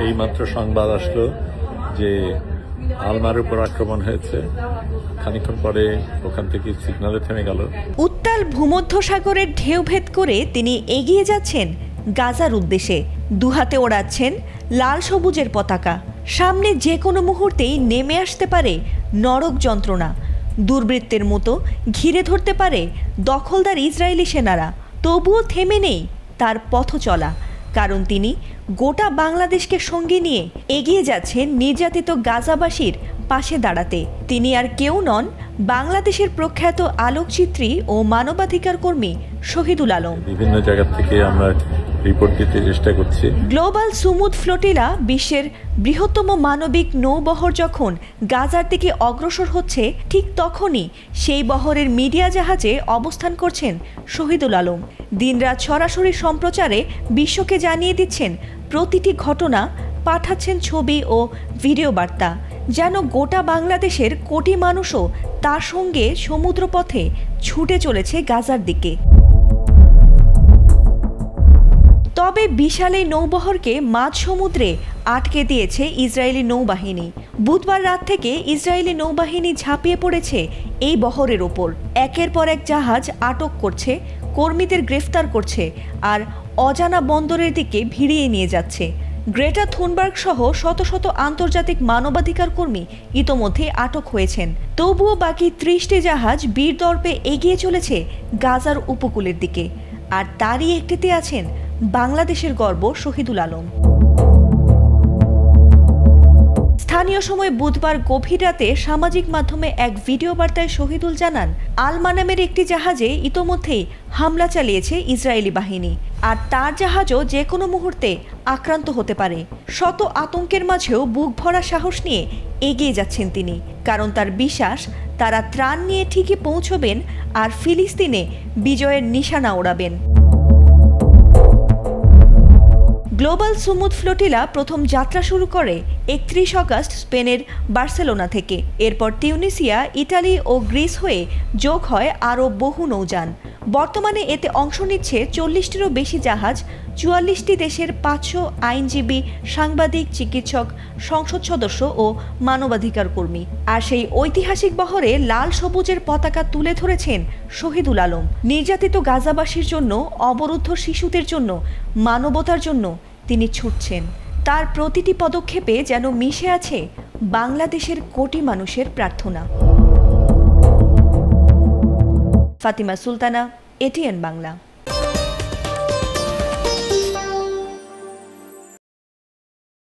এইমাত্র সংবাদ আসলো যে আলমার উপর আক্রমণ হয়েছে। খানিকক্ষণ পরে ওখান থেকে সিগন্যালে থেমে গেল। উত্তাল ভূমধ্যসাগরের ঢেউ ভেদ করে তিনি এগিয়ে যাচ্ছেন গাজার উদ্দেশ্যে। দুহাতে ওড়াচ্ছেন লাল সবুজের পতাকা। সামনে যে কোনো মুহূর্তেই নেমে আসতে পারে নরক যন্ত্রণা। দুর্বৃত্তের মতো ঘিরে ধরতে পারে দখলদার ইসরায়েলি সেনারা। তবুও থেমে নেই তার পথ চলা, কারণ তিনি গোটা বাংলাদেশকে সঙ্গে নিয়ে এগিয়ে যাচ্ছেন নির্যাতিত গাজাবাসীর পাশে দাঁড়াতে। তিনি আর কেউ নন, বাংলাদেশের প্রখ্যাত আলোকচিত্রী ও মানবাধিকার কর্মী শহীদুল আলম। বিভিন্ন জায়গা থেকে আমরা রিপোর্ট দিতে চেষ্টা করছি। গ্লোবাল সুমুদ ফ্লোটিলা বিশ্বের বৃহত্তম মানবিক নৌবহর যখন গাজার দিকে অগ্রসর হচ্ছে, ঠিক তখনই সেই বহরের মিডিয়া জাহাজে অবস্থান করছেন শহীদুল আলম। দিনরাত সরাসরি সম্প্রচারে বিশ্বকে জানিয়ে দিচ্ছেন প্রতিটি ঘটনা, পাঠাচ্ছেন ছবি ও ভিডিও বার্তা, যেন গোটা বাংলাদেশের কোটি মানুষও তার সঙ্গে সমুদ্রপথে ছুটে চলেছে গাজার দিকে। তবে বিশাল এই নৌবহরকে মাঝ সমুদ্রে আটকে দিয়েছে ইসরায়েলি নৌবাহিনী। বুধবার রাত থেকে ইসরায়েলি নৌবাহিনী ঝাঁপিয়ে পড়েছে এই বহরের ওপর। একের পর এক জাহাজ আটক করছে, কর্মীদের গ্রেফতার করছে আর অজানা বন্দরের দিকে ভিড়িয়ে নিয়ে যাচ্ছে। গ্রেটা থুনবার্গ সহ শত শত আন্তর্জাতিক মানবাধিকার কর্মী ইতোমধ্যে আটক হয়েছেন। তবুও বাকি 30টি জাহাজ বীরদর্পে এগিয়ে চলেছে গাজার উপকূলের দিকে। আর তারই একটিতে আছেন বাংলাদেশের গর্ব শহীদুল আলম। স্থানীয় সময় বুধবার গভীর রাতে সামাজিক মাধ্যমে এক ভিডিও বার্তায় শহীদুল জানান, আলমা নামের একটি জাহাজে ইতোমধ্যেই হামলা চালিয়েছে ইসরায়েলি বাহিনী, আর তার জাহাজও যে কোনো মুহূর্তে আক্রান্ত হতে পারে। শত আতঙ্কের মাঝেও বুক ভরা সাহস নিয়ে এগিয়ে যাচ্ছেন তিনি, কারণ তার বিশ্বাস তারা ত্রাণ নিয়ে ঠিকই পৌঁছবেন আর ফিলিস্তিনে বিজয়ের নিশানা ওড়াবেন। গ্লোবাল সুমুদ ফ্লোটিলা প্রথম যাত্রা শুরু করে 31 আগস্ট স্পেনের বার্সেলোনা থেকে। এরপর তিউনিসিয়া, ইটালি ও গ্রিস হয়ে যোগ হয় আরও বহু নৌযান। বর্তমানে এতে অংশ নিচ্ছে 40টিরও বেশি জাহাজ, 44টি দেশের 500 আইনজীবী, সাংবাদিক, চিকিৎসক, সংসদ সদস্য ও মানবাধিকার কর্মী। আর সেই ঐতিহাসিক বহরে লাল সবুজের পতাকা তুলে ধরেছেন শহীদুল আলম। নির্যাতিত গাজাবাসীর জন্য, অবরুদ্ধ শিশুদের জন্য, মানবতার জন্য তিনি ছুটছেন। তার প্রতিটি পদক্ষেপে যেন মিশে আছে বাংলাদেশের কোটি মানুষের প্রার্থনা। ফাতিমা সুলতানা, এটিএন বাংলা।